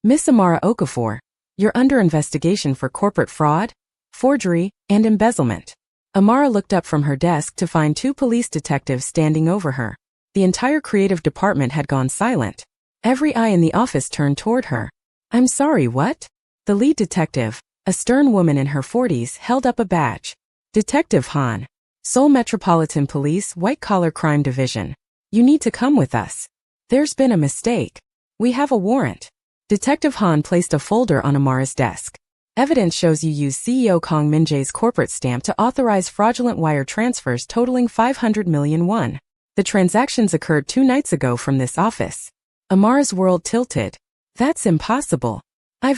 Miss Amara Okafor, you're under investigation for corporate fraud, forgery, and embezzlement. Amara looked up from her desk to find two police detectives standing over her. The entire creative department had gone silent. Every eye in the office turned toward her. I'm sorry, what? The lead detective, a stern woman in her 40s, held up a badge. Detective Han. Seoul Metropolitan Police White-Collar Crime Division. You need to come with us. There's been a mistake. We have a warrant. Detective Han placed a folder on Amara's desk. Evidence shows you used CEO Kang Min-jae's corporate stamp to authorize fraudulent wire transfers totaling 500 million won. The transactions occurred 2 nights ago from this office. Amara's world tilted. That's impossible. I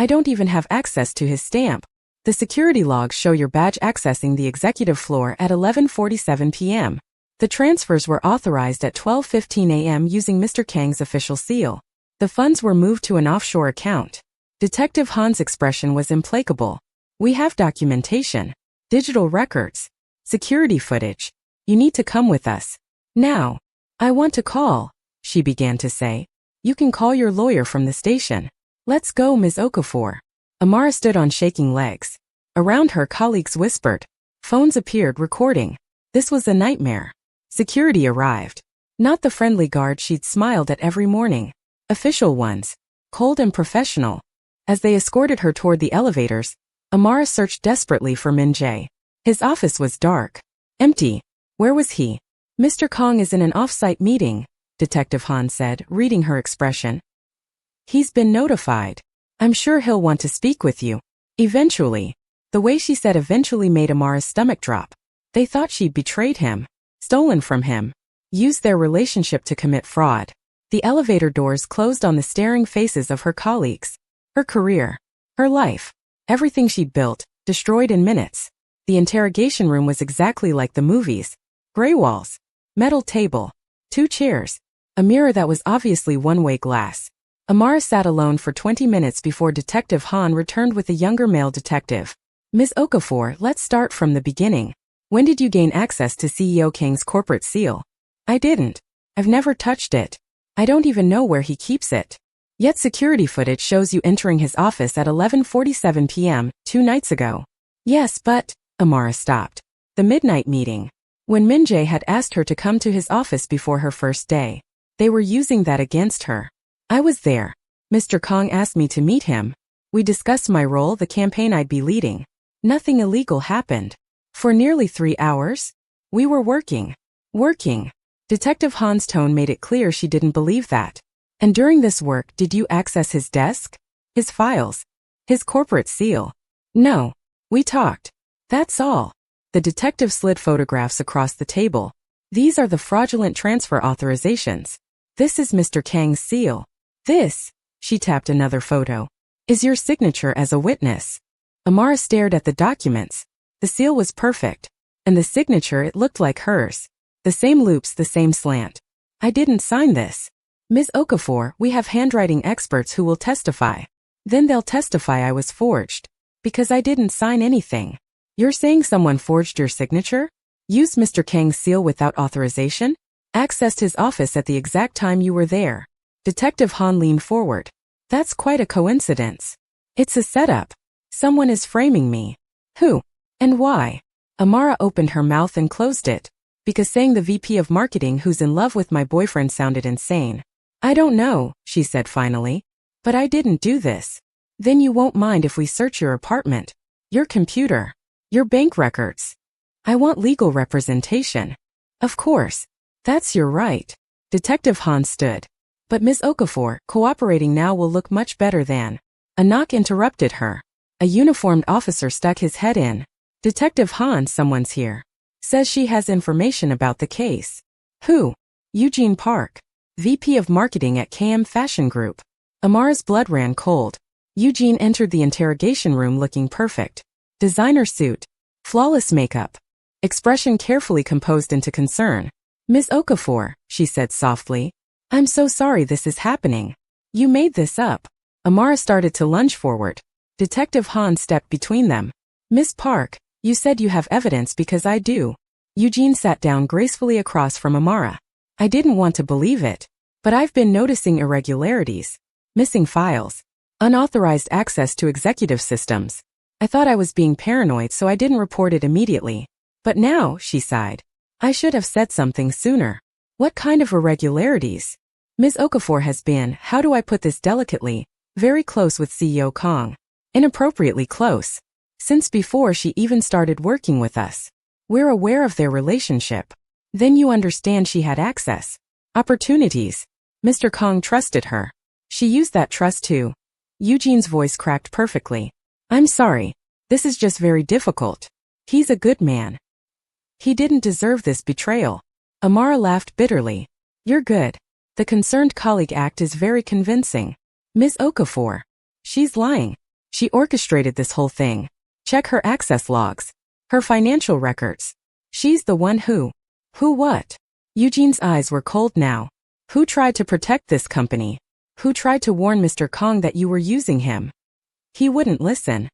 don't even have access to his stamp. The security logs show your badge accessing the executive floor at 11:47 p.m. The transfers were authorized at 12:15 a.m. using Mr. Kang's official seal. The funds were moved to an offshore account. Detective Han's expression was implacable. We have documentation, digital records, security footage. You need to come with us. Now. I want to call, she began to say. You can call your lawyer from the station. Let's go, Ms. Okafor. Amara stood on shaking legs. Around her, colleagues whispered. Phones appeared, recording. This was a nightmare. Security arrived. Not the friendly guard she'd smiled at every morning. Official ones. Cold and professional. As they escorted her toward the elevators, Amara searched desperately for Min-jae. His office was dark. Empty. Where was he? Mr. Kang is in an off-site meeting, Detective Han said, reading her expression. He's been notified. I'm sure he'll want to speak with you. Eventually. The way she said eventually made Amara's stomach drop. They thought she'd betrayed him, stolen from him, used their relationship to commit fraud. The elevator doors closed on the staring faces of her colleagues. Her career, her life, everything she'd built, destroyed in minutes. The interrogation room was exactly like the movies. Gray walls, metal table, 2 chairs, a mirror that was obviously one-way glass. Amara sat alone for 20 minutes before Detective Han returned with a younger male detective. Ms. Okafor, let's start from the beginning. When did you gain access to CEO Kang's corporate seal? I didn't. I've never touched it. I don't even know where he keeps it. Yet security footage shows you entering his office at 11:47 p.m., 2 nights ago. Yes, but, Amara stopped. The midnight meeting. When Min-jae had asked her to come to his office before her first day. They were using that against her. I was there. Mr. Kang asked me to meet him. We discussed my role, the campaign I'd be leading. Nothing illegal happened. For nearly 3 hours, we were working. Detective Han's tone made it clear she didn't believe that. And during this work, did you access his desk? His files? His corporate seal? No. We talked. That's all. The detective slid photographs across the table. These are the fraudulent transfer authorizations. This is Mr. Kang's seal. This, she tapped another photo, is your signature as a witness. Amara stared at the documents. The seal was perfect. And the signature, it looked like hers. The same loops, the same slant. I didn't sign this. Ms. Okafor, we have handwriting experts who will testify. Then they'll testify I was forged. Because I didn't sign anything. You're saying someone forged your signature? Used Mr. Kang's seal without authorization? Accessed his office at the exact time you were there? Detective Han leaned forward. That's quite a coincidence. It's a setup. Someone is framing me. Who? And why? Amara opened her mouth and closed it. Because saying the VP of marketing who's in love with my boyfriend sounded insane. I don't know, she said finally. But I didn't do this. Then you won't mind if we search your apartment, your computer, your bank records. I want legal representation. Of course. That's your right. Detective Han stood. But Ms. Okafor, cooperating now will look much better than. A knock interrupted her. A uniformed officer stuck his head in. Detective Han, someone's here. Says she has information about the case. Who? Eugene Park, VP of Marketing at KM Fashion Group. Amara's blood ran cold. Eugene entered the interrogation room looking perfect. Designer suit. Flawless makeup. Expression carefully composed into concern. Ms. Okafor, she said softly. I'm so sorry this is happening. You made this up. Amara started to lunge forward. Detective Han stepped between them. Miss Park, you said you have evidence because I do. Eugene sat down gracefully across from Amara. I didn't want to believe it. But I've been noticing irregularities. missing files, unauthorized access to executive systems. I thought I was being paranoid, so I didn't report it immediately. But now, she sighed, I should have said something sooner. What kind of irregularities? Ms. Okafor has been, how do I put this delicately, very close with CEO Kang. Inappropriately close. Since before she even started working with us. We're aware of their relationship. Then you understand she had access. Opportunities. Mr. Kang trusted her. She used that trust too. Eugene's voice cracked perfectly. I'm sorry. This is just very difficult. He's a good man. He didn't deserve this betrayal. Amara laughed bitterly. You're good. The concerned colleague act is very convincing. Ms. Okafor. She's lying. She orchestrated this whole thing. Check her access logs. Her financial records. She's the one who. Who what? Eugene's eyes were cold now. Who tried to protect this company? Who tried to warn Mr. Kang that you were using him? He wouldn't listen.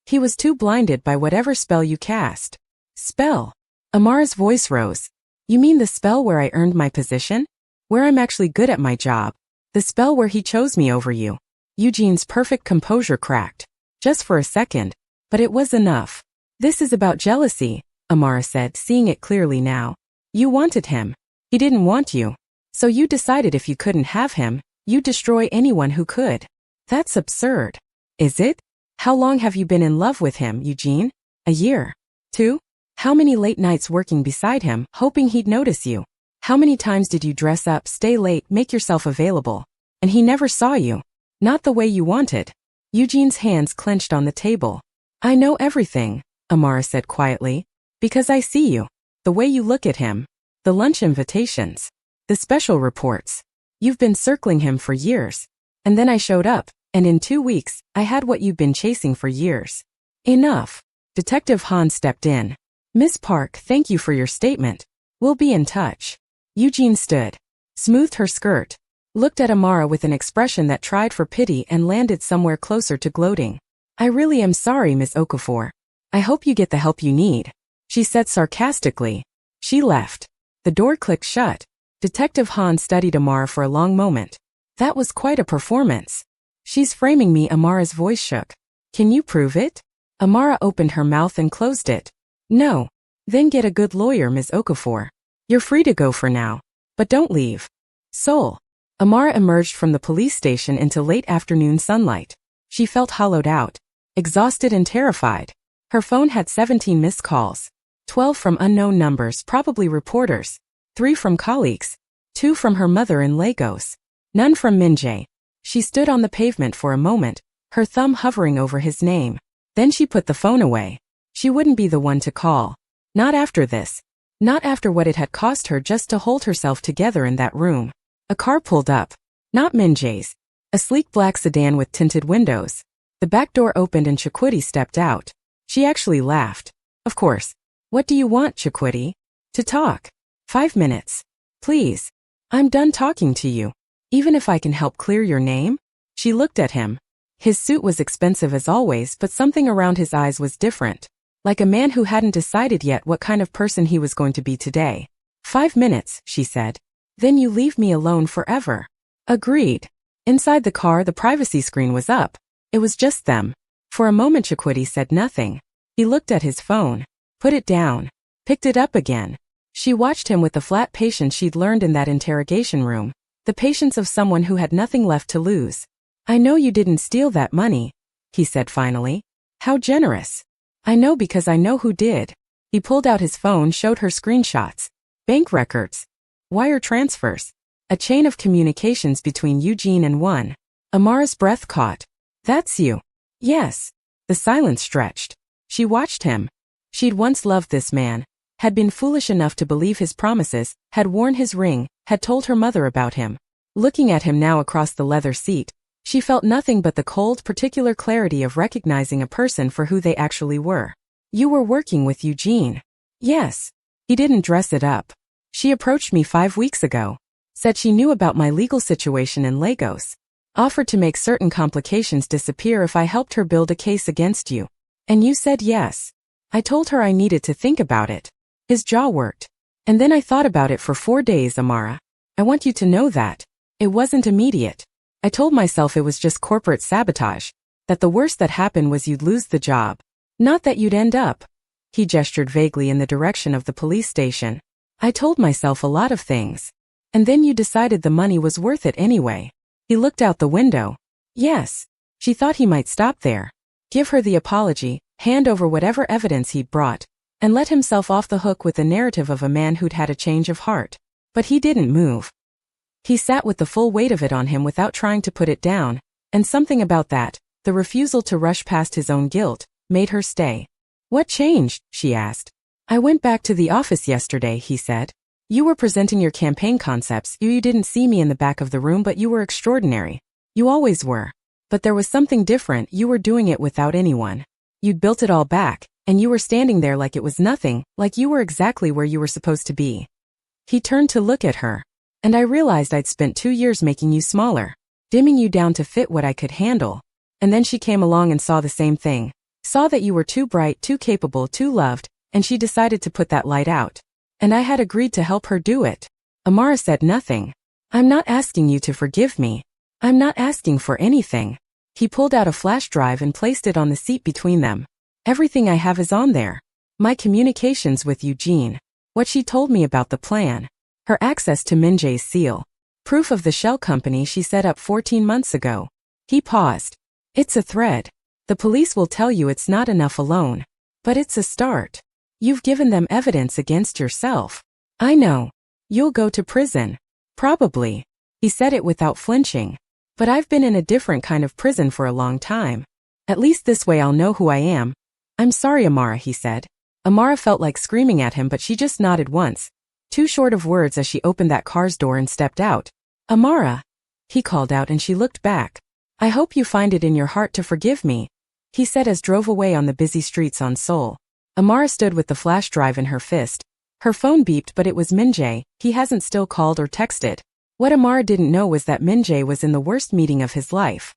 He was too blinded by whatever spell you cast. Spell? Amara's voice rose. You mean the spell where I earned my position? Where I'm actually good at my job? The spell where he chose me over you? Eugene's perfect composure cracked. Just for a second. But it was enough. This is about jealousy, Amara said, seeing it clearly now. You wanted him. He didn't want you. So you decided if you couldn't have him, you'd destroy anyone who could. That's absurd. Is it? How long have you been in love with him, Eugene? A year? 2? How many late nights working beside him, hoping he'd notice you? How many times did you dress up, stay late, make yourself available? And he never saw you. Not the way you wanted. Eugene's hands clenched on the table. I know everything, Amara said quietly. Because I see you. The way you look at him. The lunch invitations. The special reports. You've been circling him for years. And then I showed up, and in 2 weeks, I had what you've been chasing for years. Enough. Detective Han stepped in. Miss Park, thank you for your statement. We'll be in touch. Eugene stood. Smoothed her skirt. Looked at Amara with an expression that tried for pity and landed somewhere closer to gloating. I really am sorry, Miss Okafor. I hope you get the help you need. She said sarcastically. She left. The door clicked shut. Detective Han studied Amara for a long moment. That was quite a performance. She's framing me, Amara's voice shook. Can you prove it? Amara opened her mouth and closed it. No. Then get a good lawyer, Ms. Okafor. You're free to go for now. But don't leave. Seoul. Amara emerged from the police station into late afternoon sunlight. She felt hollowed out, exhausted and terrified. Her phone had 17 missed calls. 12 from unknown numbers, probably reporters. 3 from colleagues. 2 from her mother in Lagos. None from Min-jae. She stood on the pavement for a moment, her thumb hovering over his name. Then she put the phone away. She wouldn't be the one to call. Not after this. Not after what it had cost her just to hold herself together in that room. A car pulled up. Not Min-jae's. A sleek black sedan with tinted windows. The back door opened and Chikwudi stepped out. She actually laughed. Of course. What do you want, Chikwudi? To talk. 5 minutes. Please. I'm done talking to you. Even if I can help clear your name? She looked at him. His suit was expensive as always, but something around his eyes was different. Like a man who hadn't decided yet what kind of person he was going to be today. 5 minutes, she said. Then you leave me alone forever. Agreed. Inside the car, the privacy screen was up. It was just them. For a moment Chikwudi said nothing. He looked at his phone. Put it down. Picked it up again. She watched him with the flat patience she'd learned in that interrogation room. The patience of someone who had nothing left to lose. I know you didn't steal that money, he said finally. How generous. I know because I know who did. He pulled out his phone, showed her screenshots. Bank records. Wire transfers. A chain of communications between Eugene and one. Amara's breath caught. That's you. Yes. The silence stretched. She watched him. She'd once loved this man. Had been foolish enough to believe his promises, had worn his ring, had told her mother about him. Looking at him now across the leather seat, she felt nothing but the cold, particular clarity of recognizing a person for who they actually were. You were working with Eugene. Yes. He didn't dress it up. She approached me 5 weeks ago. Said she knew about my legal situation in Lagos. Offered to make certain complications disappear if I helped her build a case against you. And you said yes. I told her I needed to think about it. His jaw worked. And then I thought about it for 4 days, Amara. I want you to know that. It wasn't immediate. I told myself it was just corporate sabotage, that the worst that happened was you'd lose the job. Not that you'd end up. He gestured vaguely in the direction of the police station. I told myself a lot of things. And then you decided the money was worth it anyway. He looked out the window. Yes. She thought he might stop there. Give her the apology, hand over whatever evidence he'd brought, and let himself off the hook with the narrative of a man who'd had a change of heart. But he didn't move. He sat with the full weight of it on him without trying to put it down, and something about that, the refusal to rush past his own guilt, made her stay. What changed? She asked. I went back to the office yesterday, he said. You were presenting your campaign concepts. You didn't see me in the back of the room, but you were extraordinary. You always were. But there was something different. You were doing it without anyone. You'd built it all back, and you were standing there like it was nothing, like you were exactly where you were supposed to be. He turned to look at her. And I realized I'd spent 2 years making you smaller, dimming you down to fit what I could handle. And then she came along and saw the same thing. Saw that you were too bright, too capable, too loved, and she decided to put that light out. And I had agreed to help her do it. Amara said nothing. I'm not asking you to forgive me. I'm not asking for anything. He pulled out a flash drive and placed it on the seat between them. Everything I have is on there. My communications with Eugene. What she told me about the plan. Her access to Min-jae's seal. Proof of the shell company she set up 14 months ago. He paused. It's a thread. The police will tell you it's not enough alone. But it's a start. You've given them evidence against yourself. I know. You'll go to prison. Probably. He said it without flinching. But I've been in a different kind of prison for a long time. At least this way I'll know who I am. I'm sorry, Amara, he said. Amara felt like screaming at him, but she just nodded once. Too short of words as she opened that car's door and stepped out. Amara, he called out, and she looked back. I hope you find it in your heart to forgive me, he said as drove away on the busy streets on Seoul. Amara stood with the flash drive in her fist. Her phone beeped, but it was Min-jae. He hasn't still called or texted. What Amara didn't know was that Min-jae was in the worst meeting of his life.